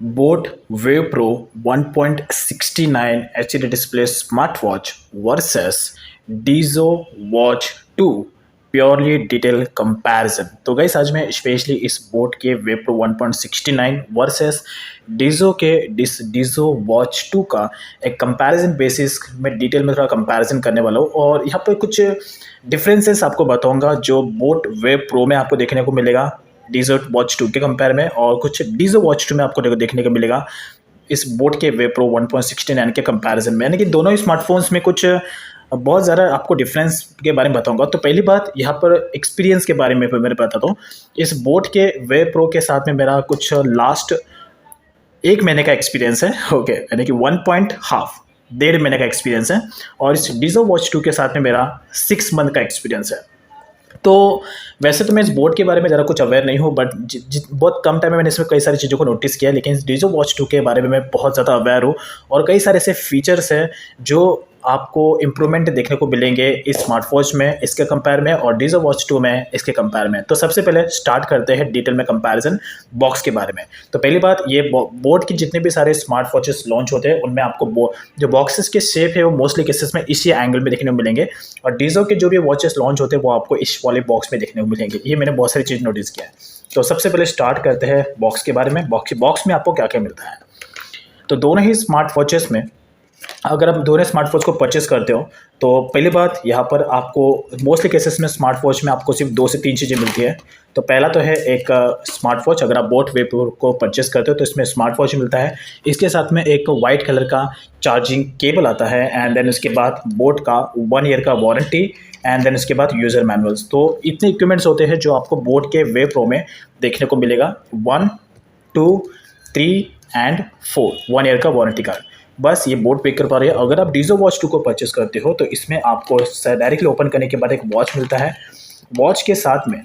Boat Wave pro 1.69 HD display smartwatch versus Dizo watch 2 purely detail comparison. तो guys आज मैं specially इस Boat के wave pro 1.69 versus Dizo watch 2 का एक कंपैरिजन बेसिस में डिटेल में थोड़ा कंपैरिजन करने वाला हूँ और यहाँ पर कुछ डिफरेंसेस आपको बताऊंगा जो बोट वेव प्रो में आपको देखने को मिलेगा डीजो वॉच 2 के कंपेयर में, और कुछ डीजो वॉच 2 में आपको देखने को मिलेगा इस बोट के वेव प्रो 1.69 के कंपैरिजन में। यानी कि दोनों ही स्मार्टफोन्स में कुछ बहुत ज़्यादा आपको डिफरेंस के बारे में बताऊंगा। तो पहली बात यहाँ पर एक्सपीरियंस के बारे में मेरे बताता हूँ। इस बोट के वेव प्रो के साथ में मेरा कुछ लास्ट 1 महीने का एक्सपीरियंस है, ओके, यानी कि 1.5 डेढ़ महीने का एक्सपीरियंस है। और इस डीजो वॉच 2 के साथ में मेरा 6 मंथ का एक्सपीरियंस है। तो वैसे तो मैं इस बोर्ड के बारे में ज़रा कुछ अवेयर नहीं हूँ, बट बहुत कम टाइम में मैंने इसमें कई सारी चीज़ों को नोटिस किया है। लेकिन इस डीजो वॉच 2 के बारे में मैं बहुत ज़्यादा अवेयर हूँ और कई सारे ऐसे फीचर्स हैं जो आपको इम्प्रूवमेंट देखने को मिलेंगे इस स्मार्टवॉच में इसके कंपेयर में और डीजो वॉच 2 में इसके कंपेयर में। तो सबसे पहले स्टार्ट करते हैं डिटेल में कंपैरिजन बॉक्स के बारे में। तो पहली बात, ये बोट की जितने भी सारे स्मार्ट वॉचेस लॉन्च होते हैं उनमें आपको जो बॉक्सेस के शेप है वो मोस्टली केसेस में इसी एंगल में देखने को मिलेंगे, और डीजो के जो भी वॉचेस लॉन्च होते हैं वो आपको इस वाले बॉक्स में देखने को मिलेंगे। ये मैंने बहुत सारी चीज़ नोटिस किया है। तो सबसे पहले स्टार्ट करते हैं बॉक्स के बारे में। बॉक्स में आपको क्या क्या मिलता है। तो दोनों ही स्मार्ट वॉचेस में अगर आप दोनों स्मार्ट वॉच को परचेस करते हो तो पहली बात, यहाँ पर आपको मोस्टली केसेस में स्मार्ट वॉच में आपको सिर्फ 2 से 3 चीज़ें मिलती है। तो पहला तो है एक स्मार्ट वॉच। अगर आप बोट वेव प्रो को परचेस करते हो तो इसमें स्मार्ट वॉच मिलता है। इसके साथ में एक वाइट कलर का चार्जिंग केबल आता है, एंड देन उसके बाद बोट का 1 ईयर का वारंटी, एंड देन उसके बाद यूज़र मैनुअल्स। तो इतने इक्विपमेंट्स होते हैं जो आपको बोट के वेव प्रो में देखने को मिलेगा। 1, 2, 3 एंड 4 1 ईयर का वारंटी कार्ड। बस ये बोट पे कर पा रही है। अगर आप डीजो वॉच 2 को परचेस करते हो तो इसमें आपको डायरेक्टली ओपन करने के बाद एक वॉच मिलता है। वॉच के साथ में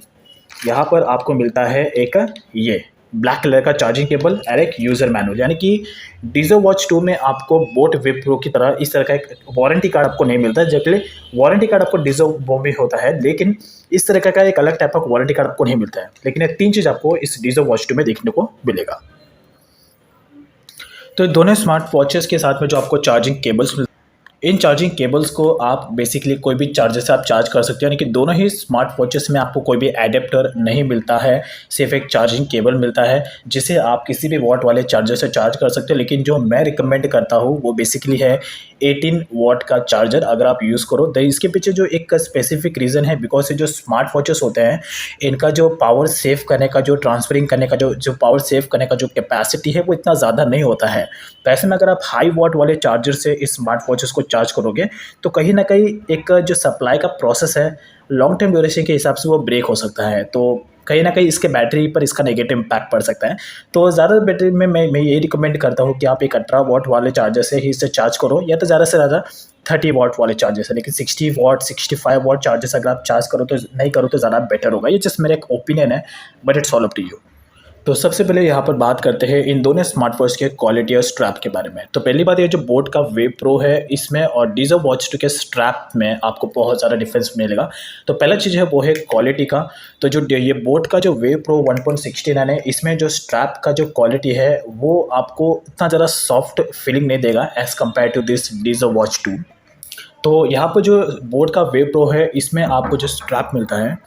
यहाँ पर आपको मिलता है एक ये ब्लैक कलर का चार्जिंग केबल और एक यूज़र मैनुअल। यानी कि डीजो वॉच 2 में आपको बोट वेव प्रो की तरह इस तरह का एक वारंटी कार्ड आपको नहीं मिलता है। जबकि वारंटी कार्ड आपको डीजो वो में होता है, लेकिन इस तरह का एक अलग टाइप का वारंटी कार्ड आपको नहीं मिलता है। लेकिन ये 3 चीज़ आपको इस डीजो वॉच 2 में देखने को मिलेगा। तो दोनों स्मार्ट वॉचेस के साथ में जो आपको चार्जिंग केबल्स मिलते हैं, इन चार्जिंग केबल्स को आप बेसिकली कोई भी चार्जर से आप चार्ज कर सकते हो। यानी कि दोनों ही स्मार्ट वॉचेस में आपको कोई भी एडेप्टर नहीं मिलता है, सिर्फ एक चार्जिंग केबल मिलता है जिसे आप किसी भी वॉट वाले चार्जर से चार्ज कर सकते हो। लेकिन जो मैं रिकमेंड करता हूँ वो बेसिकली है 18 वॉट का चार्जर अगर आप यूज़ करो। तो इसके पीछे जो एक स्पेसिफिक रीज़न है, बिकॉज ये जो स्मार्ट वॉचेस होते हैं इनका जो पावर सेव करने का, जो ट्रांसफरिंग करने का, जो पावर सेव करने का जो कैपेसिटी है वो इतना ज़्यादा नहीं होता है। तो ऐसे में अगर आप हाई वॉट वाले चार्जर से इस स्मार्ट वॉचेस को चार्ज करोगे तो कहीं ना कहीं एक जो सप्लाई का प्रोसेस है लॉन्ग टर्म ड्यूरेशन के हिसाब से वो ब्रेक हो सकता है। तो कहीं ना कहीं इसके बैटरी पर इसका नेगेटिव इम्पैक्ट पड़ सकता है। तो ज़्यादा बैटरी में मैं ये रिकमेंड करता हूँ कि आप एक 18 वॉट वाले चार्जर से ही इसे चार्ज करो, या तो ज़्यादा से ज़्यादा 30 वॉट वाले चार्जर से। लेकिन 60 वॉट 65 वॉट चार्जर अगर आप चार्ज करो तो नहीं करो तो ज़्यादा बेटर होगा। ये जस्ट मेरा एक ओपिनियन है, but it's all up to you. तो सबसे पहले यहाँ पर बात करते हैं इन दोनों स्मार्टवॉच के क्वालिटी और स्ट्रैप के बारे में। तो पहली बात, ये जो बोट का वेव प्रो है इसमें और डीजो वॉच 2 के स्ट्रैप में आपको बहुत ज़्यादा डिफरेंस मिलेगा। तो पहला चीज़ है वो है क्वालिटी का। तो जो ये बोट का जो वेव प्रो 1.69 है इसमें जो स्ट्रैप का जो क्वालिटी है वो आपको इतना ज़्यादा सॉफ्ट फीलिंग नहीं देगा as compare to this Dizo watch 2। तो यहाँ पर जो बोट का वेव प्रो है इसमें आपको जो स्ट्रैप मिलता है,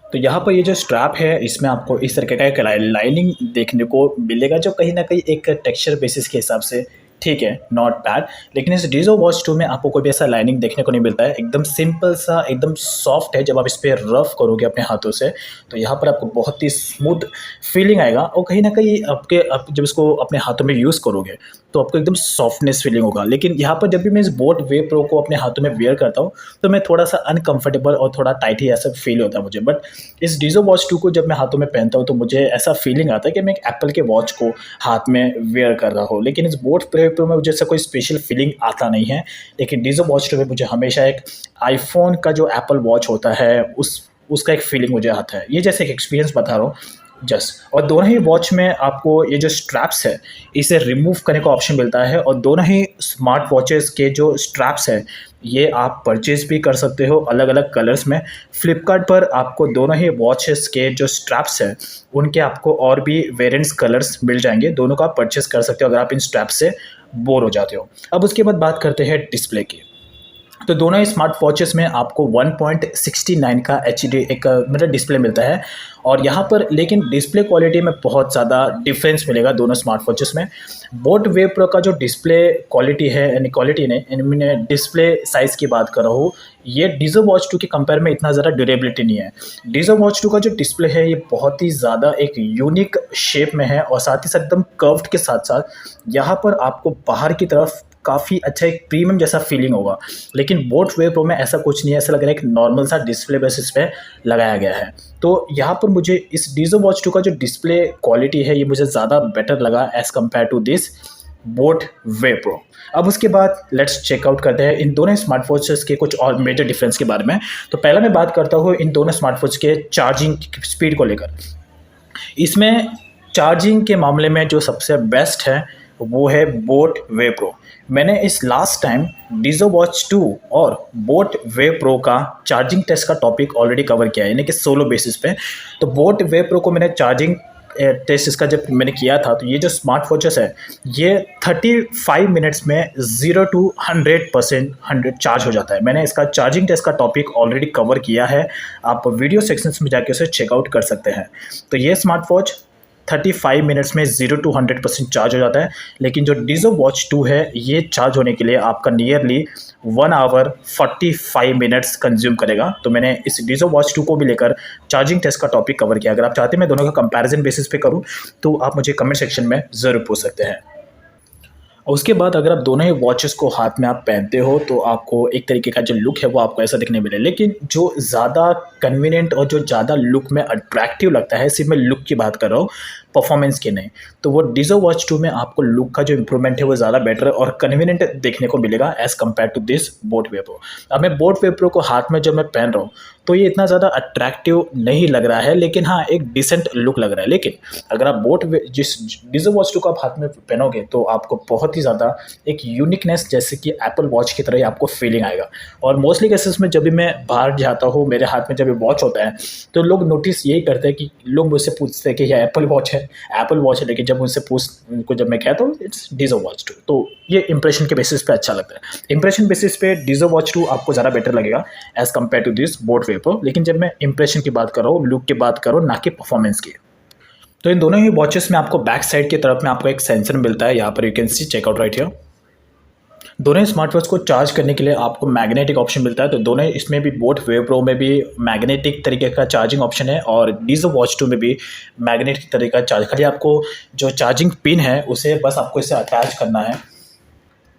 तो यहाँ पर ये जो स्ट्रैप है इसमें आपको इस तरीके का एक लाइनिंग देखने को मिलेगा जो कहीं ना कहीं एक टेक्सचर बेसिस के हिसाब से ठीक है, नॉट बैड। लेकिन इस डीजो वॉच 2 में आपको कोई भी ऐसा लाइनिंग देखने को नहीं मिलता है। एकदम सिंपल सा, एकदम सॉफ्ट है। जब आप इस पर रफ करोगे अपने हाथों से तो यहाँ पर आपको बहुत ही स्मूथ फीलिंग आएगा, और कहीं ना कहीं आप जब इसको अपने हाथों में यूज़ करोगे तो आपको एकदम सॉफ्टनेस फीलिंग होगा। लेकिन यहाँ पर जब भी मैं इस बोट वेव प्रो को अपने हाथों में वेयर करता हूँ तो मैं थोड़ा सा अनकंफर्टेबल और थोड़ा टाइट ही ऐसा फील होता है मुझे। बट इस डीजो वॉच 2 को जब मैं हाथों में पहनता हूँ तो मुझे ऐसा फीलिंग आता है कि मैं एक एप्पल के वॉच को हाथ में वेयर कर रहा हूँ। लेकिन इस बोट वेव प्रो में मुझे ऐसा कोई स्पेशल फीलिंग आता नहीं है। लेकिन डीजो वॉच 2 में मुझे हमेशा एक आईफोन का जो एप्पल वॉच होता है उसका एक फीलिंग मुझे आता है। ये जैसे एक एक्सपीरियंस बता रहा हूँ। जस्ट, और दोनों ही वॉच में आपको ये जो स्ट्रैप्स है इसे रिमूव करने का ऑप्शन मिलता है, और दोनों ही स्मार्ट वॉचेस के जो स्ट्रैप्स है ये आप परचेज भी कर सकते हो अलग अलग कलर्स में। फ्लिपकार्ट पर आपको दोनों ही वॉचेस के जो स्ट्रैप्स है उनके आपको और भी वेरिएंट्स कलर्स मिल जाएंगे, दोनों का आप परचेज कर सकते हो अगर आप इन स्ट्रैप्स से बोर हो जाते हो। अब उसके बाद बात करते हैं डिस्प्ले की। तो दोनों ही स्मार्ट वॉचेस में आपको 1.69 का HD एक मतलब डिस्प्ले मिलता है, और यहाँ पर लेकिन डिस्प्ले क्वालिटी में बहुत ज़्यादा डिफरेंस मिलेगा दोनों स्मार्ट वॉचेस में। बोट वेव प्रो का जो डिस्प्ले क्वालिटी है, यानी क्वालिटी नहीं, मैं डिस्प्ले साइज़ की बात कर रहा हूँ, ये डीजो वॉच 2 के कंपेयर में इतना ज़्यादा ड्यूरेबिलिटी नहीं है। डीजो वॉच 2 का जो डिस्प्ले है ये बहुत ही ज़्यादा एक यूनिक शेप में है, और साथ ही साथ एकदम कर्व्ड के साथ साथ यहाँ पर आपको बाहर की तरफ काफ़ी अच्छा एक प्रीमियम जैसा फीलिंग होगा। लेकिन बोट वेव प्रो में ऐसा कुछ नहीं है, ऐसा लग रहा है एक नॉर्मल सा डिस्प्ले बेसिस पे लगाया गया है। तो यहाँ पर मुझे इस डीजो वॉच 2 का जो डिस्प्ले क्वालिटी है ये मुझे ज़्यादा बेटर लगा as compare to this boAt Wave Pro. अब उसके बाद लेट्स चेकआउट करते हैं इन दोनों स्मार्ट वॉचेस के कुछ और मेजर डिफरेंस के बारे में। तो पहला मैं बात करता हूँ इन दोनों स्मार्ट वॉच के चार्जिंग स्पीड को लेकर। इसमें चार्जिंग के मामले में जो सबसे बेस्ट है वो है बोट वेव प्रो। मैंने इस लास्ट टाइम डीजो वॉच 2 और बोट वेव प्रो का चार्जिंग टेस्ट का टॉपिक ऑलरेडी कवर किया है, यानी कि सोलो बेसिस पे। तो बोट वेव प्रो को मैंने चार्जिंग टेस्ट इसका जब मैंने किया था, तो ये जो स्मार्ट वॉचेस है ये 35 मिनट्स में 0 to 100% 100 चार्ज हो जाता है। मैंने इसका चार्जिंग टेस्ट का टॉपिक ऑलरेडी कवर किया है, आप वीडियो सेक्शंस में जाके उसे चेकआउट कर सकते हैं। तो ये स्मार्ट वॉच 35 मिनट्स में 0 to 100% चार्ज हो जाता है, लेकिन जो डीजो वॉच 2 है ये चार्ज होने के लिए आपका नियरली 1 आवर 45 मिनट्स कंज्यूम करेगा। तो मैंने इस डीजो वॉच 2 को भी लेकर चार्जिंग टेस्ट का टॉपिक कवर किया। अगर आप चाहते हैं मैं दोनों का कंपैरिजन बेसिस पे करूं तो आप मुझे कमेंट सेक्शन में ज़रूर पूछ सकते हैं। और उसके बाद अगर आप दोनों ही वॉचेस को हाथ में आप पहनते हो तो आपको एक तरीके का जो लुक है वो आपको ऐसा दिखने मिले। लेकिन जो ज़्यादा कन्वीनियंट और जो ज़्यादा लुक में अट्रैक्टिव लगता है, सिर्फ मैं लुक की बात कर रहा हूँ, परफॉर्मेंस की नहीं, तो वो डीजो वॉच 2 में आपको लुक का जो इंप्रूवमेंट है वो ज़्यादा बेटर और कन्वीनियंट देखने को मिलेगा as compare to this boAt Wave Pro. अब मैं बोट वेव प्रो को हाथ में जब मैं पहन रहा हूँ तो ये इतना ज़्यादा अट्रैक्टिव नहीं लग रहा है, लेकिन हाँ एक डिसेंट लुक लग रहा है। लेकिन अगर आप जिस डीजो वॉच 2 को आप हाथ में पहनोगे तो आपको बहुत ही ज़्यादा एक यूनिकनेस जैसे कि एप्पल वॉच की तरह ही आपको फीलिंग आएगा। और मोस्टली केसेस में जब भी मैं बाहर जाता हूँ मेरे हाथ में जब भी वॉच होता है तो लोग नोटिस यही करते हैं कि लोग मुझसे पूछते हैं कि यह एप्पल वॉच है, लेकिन जब उनसे उनको जब मैं कहता हूँ इट्स डीजो वॉच 2, तो ये इंप्रेशन के बेसिस पे अच्छा लगता है। इंप्रेशन बेसिस पे डीजो वॉच 2 आपको ज़्यादा बेटर लगेगा as compare to this boAt Wave Pro. लेकिन जब मैं इंप्रेशन की बात कर रहा हूँ, लुक की बात कर रहा हूँ, ना कि परफॉर्मेंस की। तो इन दोनों ही वॉचेस में आपको बैक साइड की तरफ में आपको एक सेंसर मिलता है, यहाँ पर you can see check out right here. दोनों ही स्मार्ट वॉच को चार्ज करने के लिए आपको मैग्नेटिक ऑप्शन मिलता है। तो दोनों इसमें भी बोट वेव प्रो में भी मैग्नेटिक तरीके का चार्जिंग ऑप्शन है, और डीजो वॉच 2 में भी मैग्नेटिक तरीके का चार्ज। खाली आपको जो चार्जिंग पिन है उसे बस आपको इसे अटैच करना है।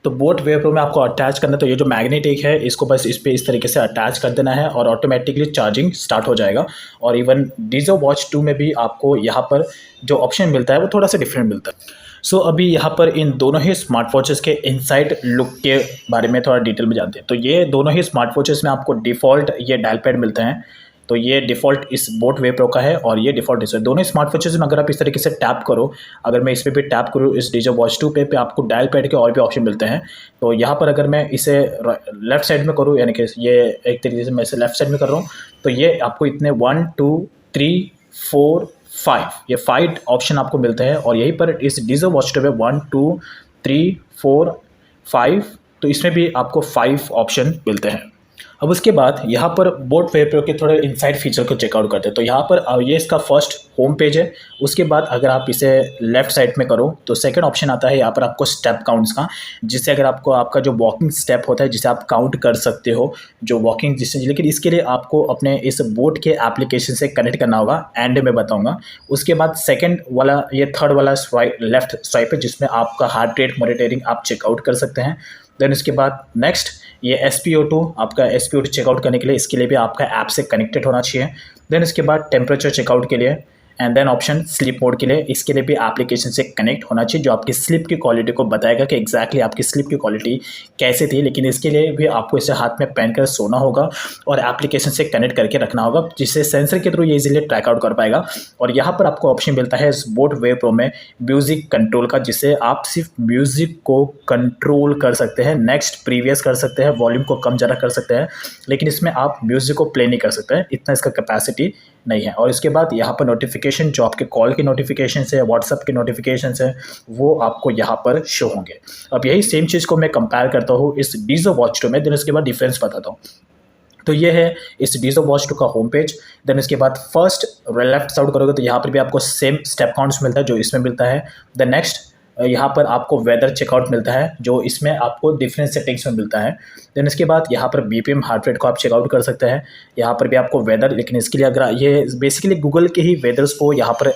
तो बोट वेव प्रो में आपको अटैच करना है, तो ये जो मैग्नेटिक है इसको बस इस पर इस तरीके से अटैच कर देना है और ऑटोमेटिकली चार्जिंग स्टार्ट हो जाएगा। और इवन डीजो वॉच 2 में भी आपको यहाँ पर जो ऑप्शन मिलता है वो थोड़ा सा डिफरेंट मिलता है। सो अभी यहाँ पर इन दोनों ही स्मार्ट वॉचेस के इनसाइड लुक के बारे में थोड़ा डिटेल में जानते हैं। तो ये दोनों ही स्मार्ट वॉचेस में आपको डिफ़ॉल्ट ये डायल पैड मिलते हैं। तो ये डिफ़ॉल्ट इस बोट वेव प्रो का है और ये डिफ़ॉल्ट इस दोनों स्मार्ट वॉचेस में अगर आप इस तरीके से टैप करो, अगर मैं इस पर भी टैप करूँ इस डीजो वॉच 2 पे आपको डायल पैड के और भी ऑप्शन मिलते हैं। तो यहाँ पर अगर मैं इसे लेफ्ट साइड में करूँ, यानी कि ये एक तरीके से मैं इसे लेफ्ट साइड में कर रहा हूँ, तो ये आपको इतने 1 2 3 4 5 ये 5 ऑप्शन आपको मिलते हैं। और यहीं पर इस डीजो वॉच 2 में 1 2 3 4 5, तो इसमें भी आपको 5 ऑप्शन मिलते हैं। अब उसके बाद यहाँ पर बोट वेव प्रो के थोड़े इनसाइड फीचर को चेकआउट करते हैं। तो यहाँ पर ये इसका फर्स्ट होम पेज है। उसके बाद अगर आप इसे लेफ्ट साइड में करो तो सेकंड ऑप्शन आता है यहाँ पर आपको स्टेप काउंट्स का, जिससे अगर आपको आपका जो वॉकिंग स्टेप होता है जिसे आप काउंट कर सकते हो जो वॉकिंग डिस्टेंस। लेकिन इसके लिए आपको अपने इस बोट के एप्लीकेशन से कनेक्ट करना होगा, एंड में बताऊँगा। उसके बाद सेकेंड वाला ये थर्ड वाला लेफ्ट स्वाइप है जिसमें आपका हार्ट रेट मॉनिटरिंग आप चेकआउट कर सकते हैं। देन उसके बाद नेक्स्ट ये SpO2 आपका SpO2 चेकआउट करने के लिए, इसके लिए भी आपका ऐप से कनेक्टेड होना चाहिए। देन इसके बाद टेम्परेचर चेकआउट के लिए and then option sleep mode के लिए, इसके लिए भी एप्लीकेशन से कनेक्ट होना चाहिए जो आपकी स्लीप की क्वालिटी को बताएगा कि एग्जैक्टली आपकी स्लीप की क्वालिटी कैसे थी। लेकिन इसके लिए भी आपको इसे हाथ में पहन कर सोना होगा और एप्लीकेशन से कनेक्ट करके रखना होगा, जिससे सेंसर के थ्रू ये इजीली ट्रैक आउट कर पाएगा। और यहाँ पर आपको ऑप्शन मिलता है इस बोट वेव प्रो में म्यूजिक कंट्रोल का, जिससे आप सिर्फ म्यूजिक को कंट्रोल कर सकते हैं, नेक्स्ट प्रीवियस कर सकते हैं, वॉल्यूम को कम ज़्यादा कर सकते हैं, लेकिन इसमें आप म्यूजिक को प्ले नहीं कर सकते हैं, इतना इसका कैपेसिटी नहीं है। और इसके बाद यहाँ पर नोटिफिकेशन, जो आपके कॉल की नोटिफिकेशन है, व्हाट्सएप के नोटिफिकेशन है, वो आपको यहाँ पर शो होंगे। अब यही सेम चीज़ को मैं कंपेयर करता हूँ इस डीजो वॉच 2 में, देन उसके बाद डिफरेंस बताता हूँ। तो ये है इस डीजो वॉच 2 का होम पेज। देन इसके बाद फर्स्ट लेफ्ट साइड करोगे तो यहाँ पर भी आपको सेम स्टेप काउंट्स मिलता है जो इसमें मिलता है। द नेक्स्ट यहाँ पर आपको वेदर चेकआउट मिलता है जो इसमें आपको डिफरेंट सेटिंग्स में मिलता है। देन इसके बाद यहाँ पर बीपीएम हार्ट रेट को आप चेकआउट कर सकते हैं। यहाँ पर भी आपको वेदर, लेकिन इसके लिए अगर ये बेसिकली गूगल के ही वेदर्स को यहाँ पर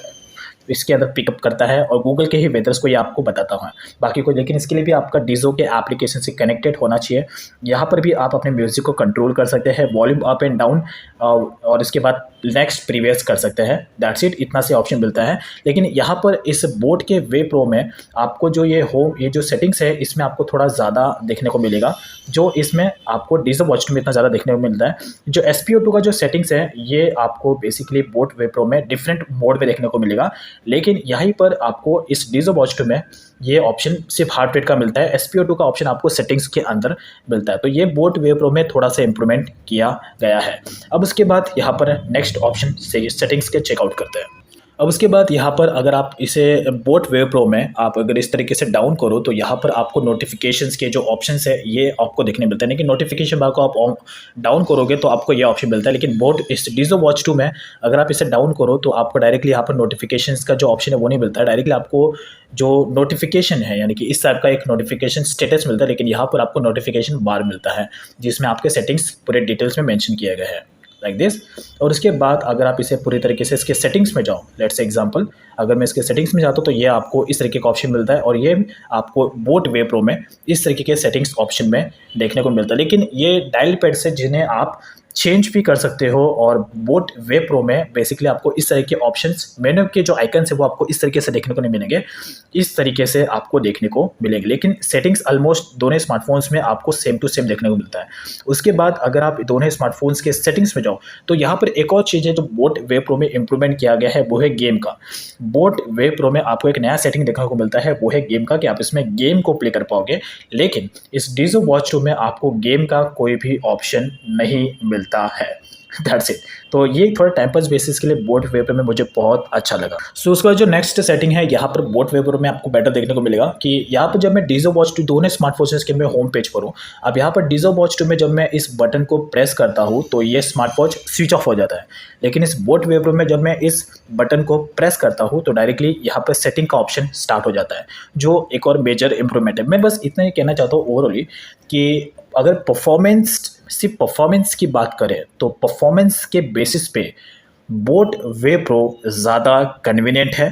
इसके अंदर पिकअप करता है और गूगल के ही वेदर्स को ये आपको बताता है, बाकी को। लेकिन इसके लिए भी आपका डीजो के एप्लीकेशन से कनेक्टेड होना चाहिए। यहाँ पर भी आप अपने म्यूज़िक को कंट्रोल कर सकते हैं, वॉल्यूम अप एंड डाउन, और इसके बाद नेक्स्ट प्रीवियस कर सकते हैं। दैट्स इट, इतना से ऑप्शन मिलता है। लेकिन यहाँ पर इस बोट के वे प्रो में आपको जो ये जो सेटिंग्स है, इसमें आपको थोड़ा ज़्यादा देखने को मिलेगा, जो इसमें आपको डीजो वॉच 2 में इतना ज़्यादा देखने को मिलता है। जो SPO2 का जो सेटिंग्स है, ये आपको बेसिकली बोट वे प्रो में डिफरेंट मोड में देखने को मिलेगा, लेकिन यहीं पर आपको इस डीजो वॉच 2 में ये ऑप्शन सिर्फ हार्ट रेट का मिलता है। SPO2 का ऑप्शन आपको सेटिंग्स के अंदर मिलता है। तो ये बोट वेव प्रो में थोड़ा सा इंप्रूवमेंट किया गया है। अब उसके बाद यहाँ पर नेक्स्ट ऑप्शन से सेटिंग्स के चेकआउट करते हैं। अब उसके बाद यहाँ पर अगर आप इसे बोट वेव प्रो में आप अगर इस तरीके से डाउन करो तो यहाँ पर आपको नोटिफिकेशंस के जो ऑप्शंस है ये आपको देखने मिलते हैं। लेकिन नोटिफिकेशन बार को आप डाउन करोगे तो आपको ये ऑप्शन मिलता है, लेकिन बोट इस डीजो वॉच 2 में अगर आप इसे डाउन करो तो आपको डायरेक्टली यहाँ पर नोटिफिकेशंस का जो ऑप्शन है वो नहीं मिलता है। डायरेक्टली आपको जो नोटिफिकेशन है, यानी कि इस टाइप का एक नोटिफिकेशन स्टेटस मिलता है, लेकिन यहाँ पर आपको नोटिफिकेशन बार मिलता है जिसमें आपके सेटिंग्स पूरे डिटेल्स में मेंशन किया गया है, लाइक दिस। और उसके बाद अगर आप इसे पूरी तरीके से इसके सेटिंग्स में जाओ, लेट्स से एग्जांपल, अगर मैं इसके सेटिंग्स में जाता हूँ तो ये आपको इस तरीके का ऑप्शन मिलता है, और ये आपको बोट वेव प्रो में इस तरीके के सेटिंग्स ऑप्शन में देखने को मिलता है। लेकिन ये डायल पैड से जिन्हें आप चेंज भी कर सकते हो, और बोट वेव प्रो में बेसिकली आपको इस तरह के ऑप्शंस, मेन्यू के जो आइकन्स है वो आपको इस तरीके से देखने को नहीं मिलेंगे, इस तरीके से आपको देखने को मिलेंगे। लेकिन सेटिंग्स ऑलमोस्ट दोनों स्मार्टफोन्स में आपको सेम टू सेम देखने को मिलता है। उसके बाद अगर आप दोनों स्मार्टफोन्स के सेटिंग्स में जाओ तो यहाँ पर एक और चीज़ है जो बोट वेव प्रो में इंप्रूवमेंट किया गया है, वो है गेम का। बोट वेव प्रो में आपको एक नया सेटिंग देखने को मिलता है, वो है गेम का, कि आप इसमें गेम को प्ले कर पाओगे। लेकिन इस डीजो वॉच 2 में आपको गेम का कोई भी ऑप्शन नहीं मिलता है। That's it. तो ये थोड़ा टाइम पास बेसिस के लिए बोट वेव प्रो में मुझे बहुत अच्छा लगा। सो उसके बाद जो नेक्स्ट सेटिंग है यहाँ पर बोट वेव प्रो में आपको बेटर देखने को मिलेगा कि यहाँ पर जब मैं डीजो वॉच 2 दोनों स्मार्टफोन्स के मैं होम पेज पर हूँ, अब यहाँ पर डीजो वॉच 2 में जब मैं इस बटन को प्रेस करता हूँ तो ये स्मार्ट वॉच स्विच ऑफ हो जाता है। लेकिन इस बोट वेव प्रो में जब मैं इस बटन को प्रेस करता हूँ तो डायरेक्टली यहाँ पर सेटिंग का ऑप्शन स्टार्ट हो जाता है, जो एक और मेजर इंप्रूवमेंट है। मैं बस इतना ही कहना चाहता हूँ ओवरऑली कि अगर सिर्फ परफॉर्मेंस की बात करें तो परफॉर्मेंस के बेसिस पे बोट वेव प्रो ज़्यादा कन्वीनियंट है।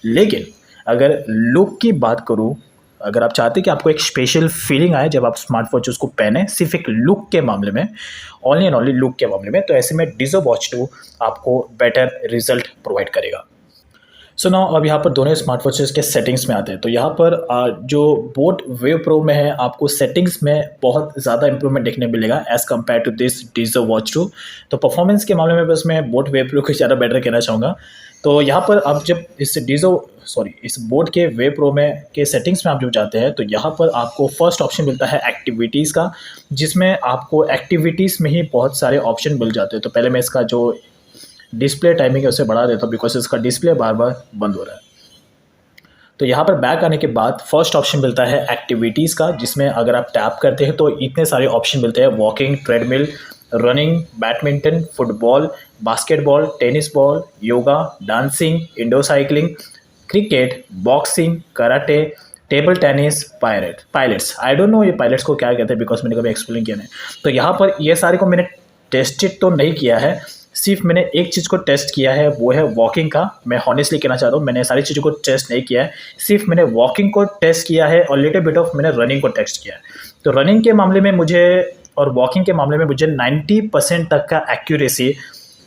लेकिन अगर लुक की बात करूं, अगर आप चाहते हैं कि आपको एक स्पेशल फीलिंग आए जब आप स्मार्ट वॉच उसको पहने, सिर्फ एक लुक के मामले में, ओनली एंड ओनली लुक के मामले में, तो ऐसे में डीजो वॉच 2 आपको बेटर रिजल्ट प्रोवाइड करेगा। सो नाउ अब यहाँ पर दोनों स्मार्ट वॉचेस के सेटिंग्स में आते हैं। तो यहाँ पर जो बोट वेव प्रो में है आपको सेटिंग्स में बहुत ज़्यादा इंप्रूवमेंट देखने मिलेगा as compare to this Dizo watch 2। तो परफॉर्मेंस के मामले में बस मैं बोट वेव प्रो को ज़्यादा बेटर कहना चाहूँगा। तो यहाँ पर आप जब इस बोट के वेव प्रो में के सेटिंग्स में आप जब जाते हैं तो यहाँ पर आपको फर्स्ट ऑप्शन मिलता है एक्टिविटीज़ का, जिसमें आपको एक्टिविटीज़ में ही बहुत सारे ऑप्शन मिल जाते हैं। तो पहले मैं इसका जो डिस्प्ले टाइमिंग है उसे बढ़ा देता हूँ बिकॉज इसका डिस्प्ले बार बार बंद हो रहा है। तो यहाँ पर बैक आने के बाद फर्स्ट ऑप्शन मिलता है एक्टिविटीज़ का, जिसमें अगर आप टैप करते हैं तो इतने सारे ऑप्शन मिलते हैं, walking, treadmill, running, badminton, football, basketball, tennis ball, yoga, dancing, indoor cycling, cricket, boxing, karate, table tennis, pilots. I don't know ये पायलट्स को क्या कहते हैं बिकॉज मैंने कभी एक्सप्लेन किया नहीं। तो यहाँ पर ये सारे को मैंने टेस्टेड तो नहीं किया है, सिर्फ मैंने एक चीज़ को टेस्ट किया है, वो है वॉकिंग का। मैं हॉनेस्टली कहना चाहता हूँ मैंने सारी चीज़ों को टेस्ट नहीं किया है, सिर्फ मैंने वॉकिंग को टेस्ट किया है और लिटिल बिट ऑफ मैंने रनिंग को टेस्ट किया है। तो रनिंग के मामले में मुझे और वॉकिंग के मामले में मुझे 90% तक का एक्यूरेसी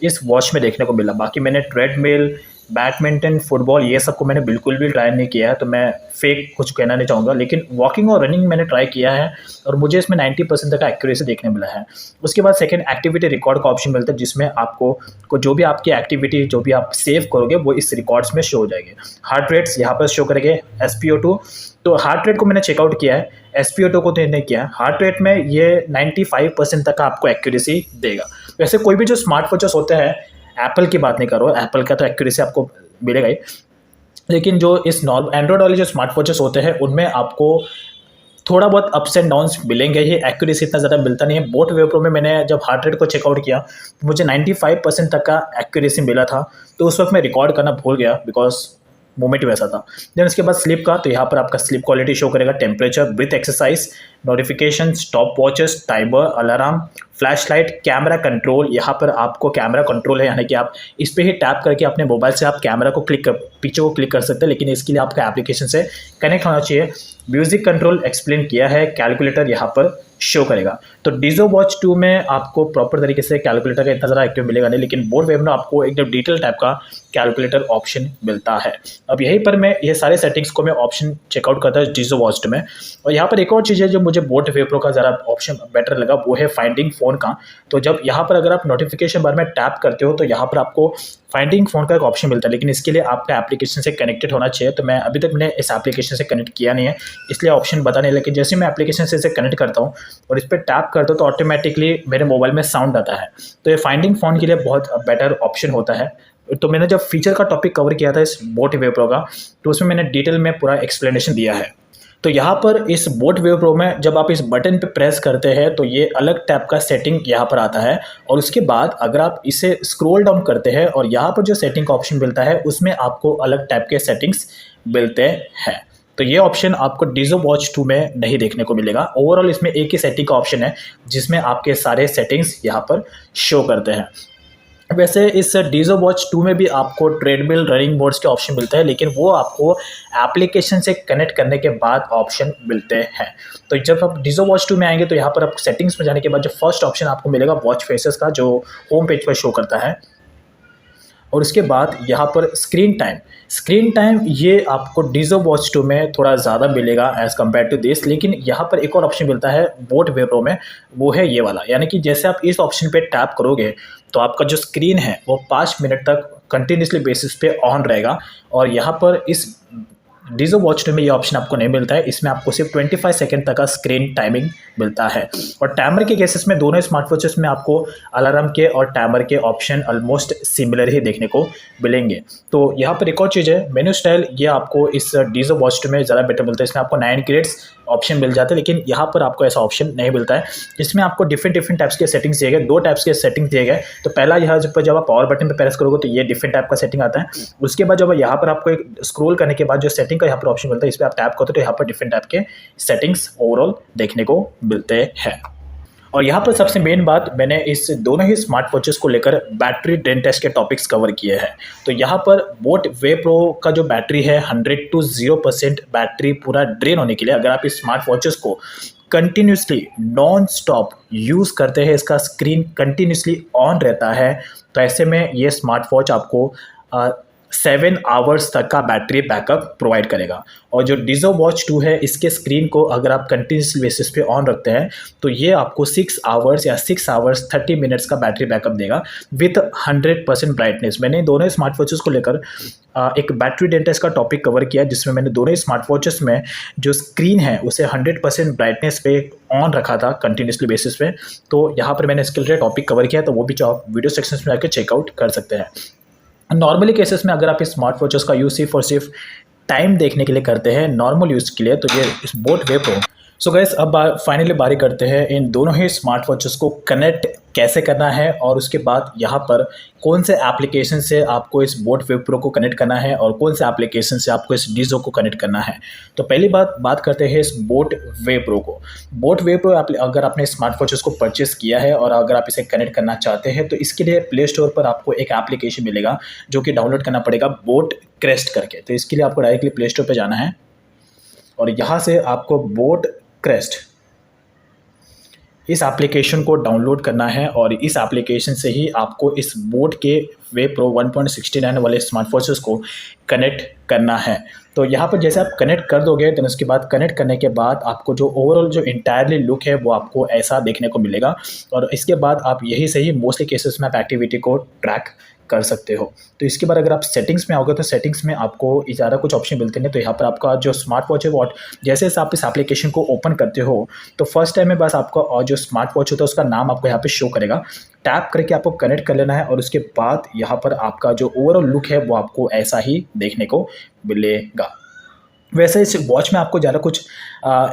इस वॉच में देखने को मिला। बाकी मैंने ट्रेडमिल, बैडमिंटन, फुटबॉल ये सब को मैंने बिल्कुल भी ट्राई नहीं किया है, तो मैं फेक कुछ कहना नहीं चाहूँगा। लेकिन वॉकिंग और रनिंग मैंने ट्राई किया है और मुझे इसमें 90% तक का एक्यूरेसी देखने मिला है। उसके बाद सेकंड एक्टिविटी रिकॉर्ड का ऑप्शन मिलता है, जिसमें आपको जो भी आपकी एक्टिविटी जो भी आप सेव करोगे वो इस रिकॉर्ड्स में शो हो जाएगी। हार्ट रेट्स यहाँ पर शो करेंगे, SpO2। तो हार्ट रेट को मैंने चेकआउट किया है, SpO2 को तो नहीं किया है। हार्ट रेट में ये 95% तक का आपको एक्यूरेसी देगा। वैसे कोई भी जो स्मार्ट वॉचेस होते हैं, एप्पल की बात नहीं कर रहा हूँ, एप्पल का तो एक्यूरेसी आपको मिलेगा ही, लेकिन जो इस नॉर्मल एंड्रॉयड वाले जो स्मार्ट वॉचेस होते हैं उनमें आपको थोड़ा बहुत अप्स एंड डाउन्स मिलेंगे ही, एक्यूरेसी इतना ज़्यादा मिलता नहीं है। बोट वेव प्रो में मैंने जब हार्ट रेट को चेकआउट किया तो मुझे 95% तक का एक्यूरेसी मिला था। तो उस वक्त मैं रिकॉर्ड करना भूल गया बिकॉज मोमेंट वैसा था। देन उसके बाद स्लीप का, तो यहाँ पर आपका स्लीप क्वालिटी शो करेगा, temperature, breath exercise, notification, stop watches, timer, alarm, flash light, camera control. यहाँ पर आपको कैमरा कंट्रोल है, यानी कि आप इस पर ही टैप करके अपने मोबाइल से आप कैमरा को पीछे को क्लिक कर सकते हैं, लेकिन इसके लिए आपका एप्लीकेशन से कनेक्ट होना चाहिए। म्यूजिक कंट्रोल एक्सप्लेन किया है, कैलकुलेटर यहाँ पर शो करेगा। तो डीजो वॉच 2 में आपको प्रॉपर तरीके से कैलकुलेटर का इतना ज़्यादा एक्टिव मिलेगा नहीं, लेकिन बोट वेव में आपको एकदम डिटेल टाइप का कैलकुलेटर ऑप्शन मिलता है। अब यहीं पर मैं ये सारे सेटिंग्स को मैं ऑप्शन चेकआउट करता है डीजो वॉच में। और यहाँ पर एक और चीज़ है जो मुझे बोट वेव प्रो का ज़रा ऑप्शन बेटर लगा, वो है फाइंडिंग फ़ोन का। तो जब यहाँ पर अगर आप नोटिफिकेशन बार में टैप करते हो तो यहाँ पर आपको फाइंडिंग फ़ोन का एक ऑप्शन मिलता है, लेकिन इसके लिए आपका एप्लीकेशन से कनेक्टेड होना चाहिए। तो मैं अभी तक मैंने इस एप्लीकेशन से कनेक्ट किया नहीं है, इसलिए ऑप्शन पता नहीं। लेकिन जैसे मैं एप्लीकेशन से इसे कनेक्ट करता हूँ और इस पर टैप करता हूँ तो ऑटोमेटिकली मेरे मोबाइल में साउंड आता है। तो ये फाइंडिंग फ़ोन के लिए बहुत बेटर ऑप्शन होता है। तो मैंने जब फीचर का टॉपिक कवर किया था इस बोट वेव प्रो का, तो उसमें मैंने डिटेल में पूरा एक्सप्लेनेशन दिया है। तो यहाँ पर इस बोट वेव प्रो में जब आप इस बटन पे प्रेस करते हैं तो ये अलग टैप का सेटिंग यहाँ पर आता है, और उसके बाद अगर आप इसे स्क्रॉल डाउन करते हैं और यहाँ पर जो सेटिंग का ऑप्शन मिलता है उसमें आपको अलग टैप के सेटिंग्स मिलते हैं। तो ये ऑप्शन आपको डीजो वॉच 2 में नहीं देखने को मिलेगा। ओवरऑल इसमें एक ही सेटिंग का ऑप्शन है जिसमें आपके सारे सेटिंग्स यहाँ पर शो करते हैं। वैसे इस डीजो वॉच 2 में भी आपको ट्रेडमिल, रनिंग मोड्स के ऑप्शन मिलते हैं, लेकिन वो आपको एप्लीकेशन से कनेक्ट करने के बाद ऑप्शन मिलते हैं। तो जब आप डीजो वॉच 2 में आएंगे तो यहाँ पर आप सेटिंग्स में जाने के बाद जो फर्स्ट ऑप्शन आपको मिलेगा वॉच फेसेस का, जो होम पेज पर शो करता है। और उसके बाद यहाँ पर स्क्रीन टाइम ये आपको डीजो वॉच 2 में थोड़ा ज़्यादा मिलेगा एज़ कम्पेयर टू दिस। लेकिन यहाँ पर एक और ऑप्शन मिलता है बोट वेव प्रो में, वो है ये वाला, यानी कि जैसे आप इस ऑप्शन पे टैप करोगे तो आपका जो स्क्रीन है वो 5 मिनट तक कंटिन्यूसली बेसिस पे ऑन रहेगा। और यहाँ पर इस डीजो वॉच 2 में ये ऑप्शन आपको नहीं मिलता है, इसमें आपको सिर्फ 25 सेकंड तक का स्क्रीन टाइमिंग मिलता है। और टाइमर के केसेस में दोनों स्मार्ट वॉचेस में आपको अलार्म के और टाइमर के ऑप्शन ऑलमोस्ट सिमिलर ही देखने को मिलेंगे। तो यहाँ पर एक और चीज़ है, मेन्यू स्टाइल, ये आपको इस डीजो वॉच 2 में ज़्यादा बेटर मिलता है। इसमें आपको 9 ग्रेड्स ऑप्शन मिल जाते हैं, लेकिन यहाँ पर आपको ऐसा ऑप्शन नहीं मिलता है। इसमें आपको डिफरेंट टाइप्स के सेटिंग्स दिए गए, 2 टाइप्स के सेटिंग्स दिए गए। तो पहला यहाँ जब आप पावर बटन पर प्रेस करोगे तो ये डिफरेंट टाइप का सेटिंग आता है। उसके बाद जब यहाँ पर आपको एक स्क्रॉल करने के बाद जो सेटिंग का यहाँ पर ऑप्शन मिलता है, इस पर आप टैप करते हो तो यहाँ पर डिफरेंट टाइप के सेटिंग्स ओवरऑल देखने को मिलते हैं। और यहाँ पर सबसे मेन बात, मैंने इस दोनों ही स्मार्ट वॉचेस को लेकर बैटरी ड्रेन टेस्ट के टॉपिक्स कवर किए हैं। तो यहाँ पर बोट वेव प्रो का जो बैटरी है 100 to 0% बैटरी पूरा ड्रेन होने के लिए, अगर आप इस स्मार्ट वॉचेस को कंटिन्यूसली नॉन स्टॉप यूज़ करते हैं, इसका स्क्रीन कंटिन्यूसली ऑन रहता है, तो ऐसे में ये स्मार्ट वॉच आपको 7 आवर्स तक का बैटरी बैकअप प्रोवाइड करेगा। और जो डीजो वॉच 2 है, इसके स्क्रीन को अगर आप कंटिन्यूस बेसिस पे ऑन रखते हैं तो ये आपको 6 आवर्स या 6 आवर्स 30 मिनट्स का बैटरी बैकअप देगा विथ 100% ब्राइटनेस। मैंने दोनों स्मार्ट वॉचेस को लेकर एक बैटरी ड्रेन टेस्ट का टॉपिक कवर किया, जिसमें मैंने दोनों स्मार्ट वॉचेस में जो स्क्रीन है उसे 100% ब्राइटनेस पे ऑन रखा था कंटिन्यूसली बेसिस पे। तो यहाँ पर मैंने इसके लिए टॉपिक कवर किया, तो वो भी आप वीडियो सेक्शन में जाकर चेकआउट कर सकते हैं। नॉर्मली केसेस में अगर आप इस स्मार्ट वॉचेस का यूज़ सिर्फ टाइम देखने के लिए करते हैं, नॉर्मल यूज़ के लिए, तो ये इस boat Wave pro. So guys, अब फाइनली बारी करते हैं इन दोनों ही स्मार्ट वॉचेस को कनेक्ट कैसे करना है, और उसके बाद यहाँ पर कौन से एप्लीकेशन से आपको इस बोट वेव प्रो को कनेक्ट करना है और कौन से एप्लीकेशन से आपको इस डीजो को कनेक्ट करना है। तो पहली बात करते हैं इस बोट वेव प्रो को। बोट वेव प्रो अगर आपने स्मार्ट वॉचेस को परचेस किया है और अगर आप इसे कनेक्ट करना चाहते हैं तो इसके लिए प्ले स्टोर पर आपको एक एप्लीकेशन मिलेगा जो कि डाउनलोड करना पड़ेगा, बोट क्रेस्ट करके। तो इसके लिए आपको डायरेक्टली प्ले स्टोर पर जाना है और यहाँ से आपको बोट क्रेस्ट इस एप्लीकेशन को डाउनलोड करना है और इस एप्लीकेशन से ही आपको इस बोट के वे प्रो 1.69 वाले स्मार्टवॉचेस को कनेक्ट करना है। तो यहाँ पर जैसे आप कनेक्ट कर दोगे तो उसके बाद कनेक्ट करने के बाद आपको जो ओवरऑल जो इंटायरली लुक है वो आपको ऐसा देखने को मिलेगा और इसके बाद आप यही से ही मोस्टली केसेस में आप एक्टिविटी को ट्रैक कर सकते हो। तो इसके बाद अगर आप सेटिंग्स में आओगे तो सेटिंग्स में आपको ज़्यादा कुछ ऑप्शन मिलते हैं। तो यहाँ पर आपका जो स्मार्ट वॉच है वो जैसे आप इस एप्लीकेशन को ओपन करते हो तो फर्स्ट टाइम में बस आपका और जो स्मार्ट वॉच होता है उसका नाम आपको यहाँ पे शो करेगा। टैप करके आपको कनेक्ट कर लेना है और उसके बाद यहाँ पर आपका जो ओवरऑल लुक है वो आपको ऐसा ही देखने को मिलेगा। वैसे इस वॉच में आपको ज़्यादा कुछ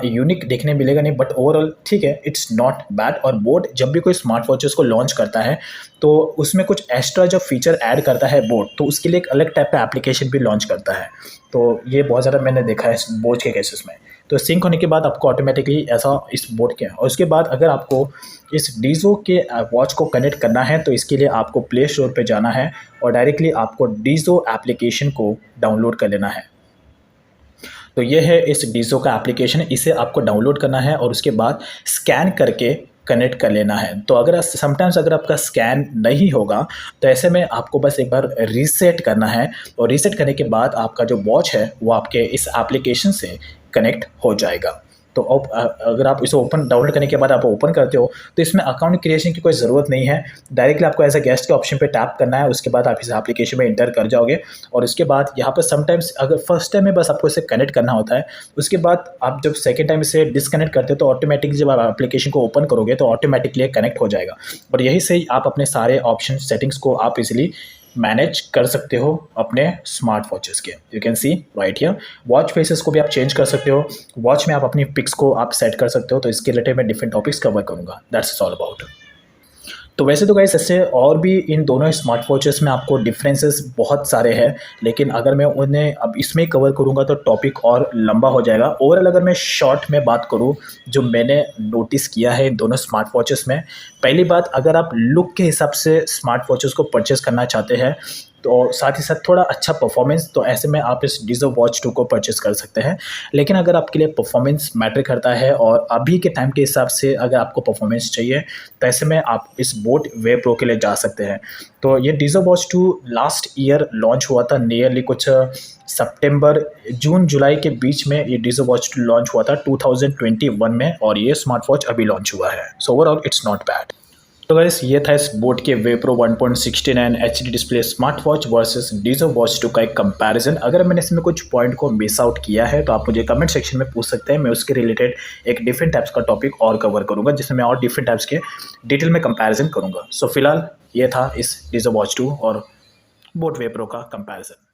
यूनिक देखने मिलेगा नहीं, बट ओवरऑल ठीक है, इट्स नॉट बैड। और बोट जब भी कोई स्मार्ट वॉचेस को लॉन्च करता है तो उसमें कुछ एक्स्ट्रा जो फीचर ऐड करता है बोट, तो उसके लिए एक अलग टाइप का एप्लीकेशन भी लॉन्च करता है। तो ये बहुत ज़्यादा मैंने देखा है इस बोट के केसेस में। तो सिंक होने के बाद आपको ऑटोमेटिकली ऐसा इस बोट के, और उसके बाद अगर आपको इस डीजो के वॉच को कनेक्ट करना है तो इसके लिए आपको प्ले स्टोर पर जाना है और डायरेक्टली आपको डीजो एप्लीकेशन को डाउनलोड कर लेना है। तो ये है इस डीजो का एप्लीकेशन, इसे आपको डाउनलोड करना है और उसके बाद स्कैन करके कनेक्ट कर लेना है। तो अगर समटाइम्स अगर आपका स्कैन नहीं होगा तो ऐसे में आपको बस एक बार रीसेट करना है और रीसेट करने के बाद आपका जो वॉच है वो आपके इस एप्लीकेशन से कनेक्ट हो जाएगा। तो अब अगर आप इसे ओपन डाउनलोड करने के बाद आप ओपन करते हो तो इसमें अकाउंट क्रिएशन की कोई ज़रूरत नहीं है। डायरेक्टली आपको एज अ गेस्ट के ऑप्शन पे टैप करना है, उसके बाद आप इस एप्लीकेशन में इंटर कर जाओगे और उसके बाद यहाँ पर समटाइम्स अगर फर्स्ट टाइम में बस आपको इसे कनेक्ट करना होता है, उसके बाद आप जब सेकेंड टाइम इसे डिसकनेक्ट करते हो तो ऑटोमेटिकली जब आप एप्लीकेशन को ओपन करोगे तो ऑटोमेटिकली कनेक्ट हो जाएगा। और यही से ही आप अपने सारे ऑप्शन सेटिंग्स को आप इजीली मैनेज कर सकते हो अपने स्मार्ट वॉचेस के। You can C right here, watch faces को भी आप चेंज कर सकते हो, वॉच में आप अपनी पिक्स को आप सेट कर सकते हो। तो इसके रिलेटेड मैं डिफरेंट टॉपिक्स कवर करूँगा, दैट्स ऑल अबाउट। तो वैसे तो गाइस ऐसे और भी इन दोनों स्मार्ट वॉचेस में आपको डिफरेंसेस बहुत सारे हैं, लेकिन अगर मैं उन्हें अब इसमें कवर करूँगा तो टॉपिक और लंबा हो जाएगा। ओवरऑल अगर मैं शॉर्ट में बात करूँ जो मैंने नोटिस किया है इन दोनों स्मार्ट वॉचेस में, पहली बात, अगर आप लुक के हिसाब से स्मार्ट वॉचेस को परचेज़ करना चाहते हैं तो साथ ही साथ थोड़ा अच्छा परफॉर्मेंस, तो ऐसे में आप इस डीजो वॉच 2 को परचेज़ कर सकते हैं। लेकिन अगर आपके लिए परफॉर्मेंस मैटर करता है और अभी के टाइम के हिसाब से अगर आपको परफॉर्मेंस चाहिए तो ऐसे में आप इस बोट वे प्रो के लिए जा सकते हैं। तो ये डीजो वॉच 2 लास्ट ईयर लॉन्च हुआ था, नियरली कुछ सितंबर जून जुलाई के बीच में ये डीजो वॉच 2 लॉन्च हुआ था 2021 में, और ये स्मार्ट वॉच अभी लॉन्च हुआ है। So overall it's not bad. तो गाइस ये था इस बोट के Wave Pro 1.69 HD display smart watch versus Dizo watch 2 का एक कंपैरिजन। अगर मैंने इसमें कुछ पॉइंट को मिस आउट किया है तो आप मुझे कमेंट सेक्शन में पूछ सकते हैं, मैं उसके रिलेटेड एक डिफरेंट टाइप्स का टॉपिक और कवर करूंगा जिसमें मैं और डिफरेंट टाइप्स के डिटेल में कंपैरिजन करूंगा। सो फिलहाल ये था इस डीजो वॉच 2 और बोट वे प्रो का कंपैरिजन।